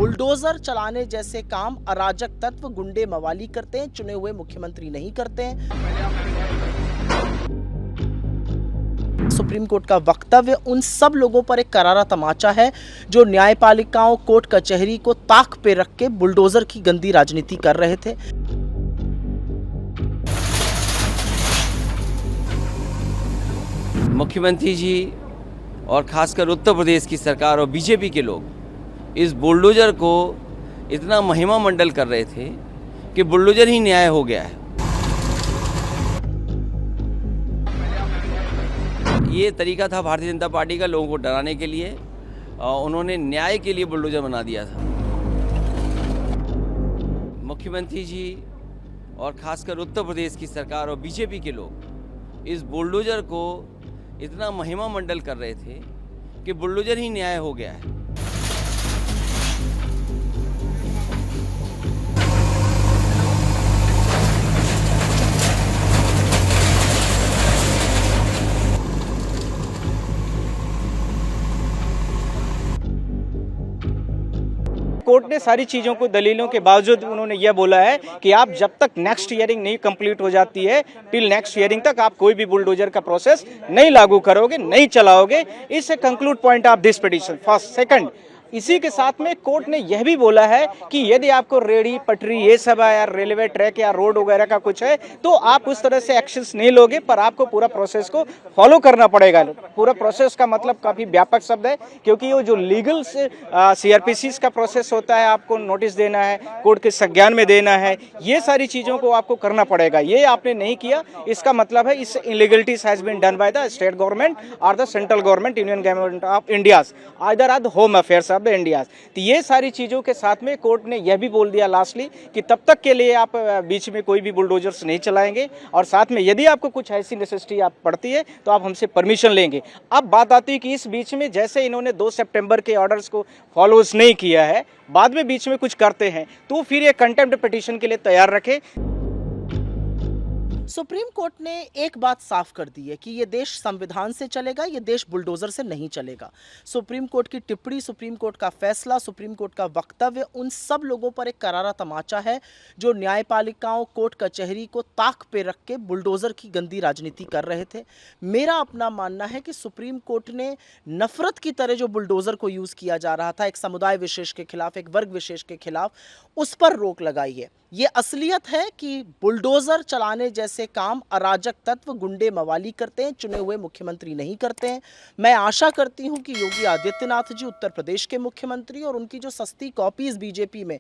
Bulldozer चलाने जैसे काम अराजक तत्व गुंडे मवाली करते हैं, चुने हुए मुख्यमंत्री नहीं करते हैं। सुप्रीम कोर्ट का वक्तव्य उन सब लोगों पर एक करारा तमाचा है जो न्यायपालिकाओं, कोर्ट कचहरी को ताक पे रख के बुलडोजर की गंदी राजनीति कर रहे थे। मुख्यमंत्री जी और खासकर उत्तर प्रदेश की सरकार और बीजेपी के लोग इस बुलडोजर को इतना महिमा मंडल कर रहे थे कि बुलडोजर ही न्याय हो गया है। ये तरीका था भारतीय जनता पार्टी का लोगों को डराने के लिए, और उन्होंने न्याय के लिए बुलडोजर बना दिया था। मुख्यमंत्री जी और खासकर उत्तर प्रदेश की सरकार और बीजेपी के लोग इस बुलडोजर को इतना महिमा मंडल कर रहे थे कि बुलडोजर ही न्याय हो गया है। कोर्ट ने सारी चीज़ों को दलीलों के बावजूद उन्होंने यह बोला है कि आप जब तक नेक्स्ट हियरिंग नहीं कंप्लीट हो जाती है, टिल नेक्स्ट हियरिंग तक आप कोई भी बुलडोजर का प्रोसेस नहीं लागू करोगे, नहीं चलाओगे। इससे conclude point of this petition. First, second, इसी के साथ में कोर्ट ने यह भी बोला है कि यदि आपको रेडी पटरी ये सब है या रेलवे ट्रैक या रोड वगैरह का कुछ है तो आप उस तरह से एक्शंस नहीं लोगे, पर आपको पूरा प्रोसेस को फॉलो करना पड़ेगा। पूरा प्रोसेस का मतलब काफ़ी व्यापक शब्द है, क्योंकि वो जो लीगल CRPCs का प्रोसेस होता है, आपको नोटिस देना है, कोर्ट के संज्ञान में देना है, ये सारी चीज़ों को आपको करना पड़ेगा। ये आपने नहीं किया, इसका मतलब है इस illegalities has been done by the state government और the central government, union government of India, either or the home affairs of the India. तो ये सारी चीजों के साथ में कोर्ट ने यह भी बोल दिया लास्टली कि तब तक के लिए आप बीच में कोई भी बुलडोजर्स नहीं चलाएंगे, और साथ में यदि आपको कुछ ऐसी नेसेसिटी आप पड़ती है तो आप हमसे परमिशन लेंगे। अब बात आती है कि इस बीच में जैसे इन्होंने 2 सितंबर के ऑर्डर्स को फॉलोज नहीं किया है, बाद में बीच में कुछ करते हैं, तो फिर ये कंटेम्प्ट पिटीशन के लिए तैयार रखे। सुप्रीम कोर्ट ने एक बात साफ कर दी है कि ये देश संविधान से चलेगा, ये देश बुलडोजर से नहीं चलेगा। सुप्रीम कोर्ट की टिप्पणी, सुप्रीम कोर्ट का फैसला, सुप्रीम कोर्ट का वक्तव्य उन सब लोगों पर एक करारा तमाचा है जो न्यायपालिकाओं, कोर्ट कचहरी को ताक पे रख के बुलडोजर की गंदी राजनीति कर रहे थे। मेरा अपना मानना है कि सुप्रीम कोर्ट ने नफरत की तरह जो बुलडोजर को यूज किया जा रहा था एक समुदाय विशेष के खिलाफ, एक वर्ग विशेष के खिलाफ, उस पर रोक लगाई है। ये असलियत है कि बुलडोजर चलाने जैसे काम अराजक तत्व गुंडे मवाली करते हैं, चुने हुए मुख्यमंत्री नहीं करते हैं। मैं आशा करती हूं कि योगी आदित्यनाथ जी, उत्तर प्रदेश के मुख्यमंत्री, और उनकी जो सस्ती कॉपीज बीजेपी में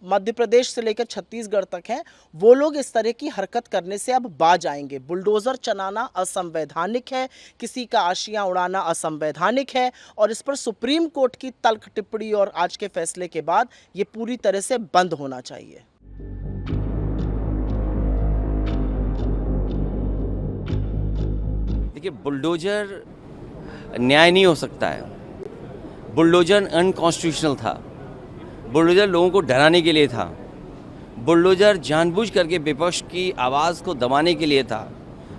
मध्य प्रदेश से लेकर छत्तीसगढ़ तक हैं, वो लोग इस तरह की हरकत करने से अब बाज आएंगे। बुलडोजर चलाना असंवैधानिक है, किसी का आशियां उड़ाना असंवैधानिक है, और इस पर सुप्रीम कोर्ट की तल्ख टिप्पणी और आज के फैसले के बाद ये पूरी तरह से बंद होना चाहिए। देखिए, बुलडोजर न्याय नहीं हो सकता है। बुलडोजर अनकॉन्स्टिट्यूशनल था। बुलडोजर लोगों को डराने के लिए था। बुलडोजर जानबूझ करके विपक्ष की आवाज़ को दबाने के लिए था।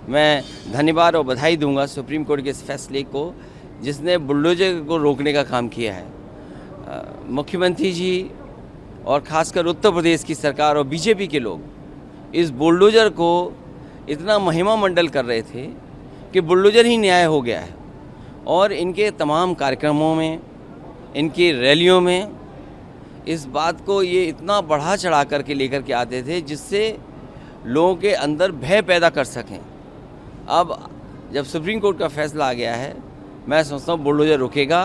मैं धन्यवाद और बधाई दूंगा सुप्रीम कोर्ट के इस फैसले को जिसने बुलडोजर को रोकने का काम किया है। मुख्यमंत्री जी और खासकर उत्तर प्रदेश की सरकार और बीजेपी के लोग इस बुलडोजर को इतना महिमा मंडल कर रहे थे कि बुलडोजर ही न्याय हो गया है, और इनके तमाम कार्यक्रमों में, इनकी रैलियों में इस बात को ये इतना बढ़ा चढ़ा करके लेकर के आते थे जिससे लोगों के अंदर भय पैदा कर सकें। अब जब सुप्रीम कोर्ट का फैसला आ गया है, मैं समझता हूँ बुलडोजर रुकेगा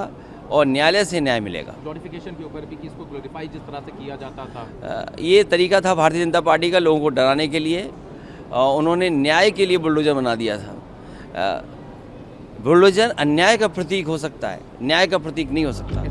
और न्यायालय से न्याय मिलेगा। ग्लोरिफिकेशन के ऊपर भी कि इसको ग्लोरीफाई जिस तरह से किया जाता था, ये तरीका था भारतीय जनता पार्टी का लोगों को डराने के लिए, उन्होंने न्याय के लिए बुलडोजर बना दिया था। बुलडोजर अन्याय का प्रतीक हो सकता है, न्याय का प्रतीक नहीं हो सकता।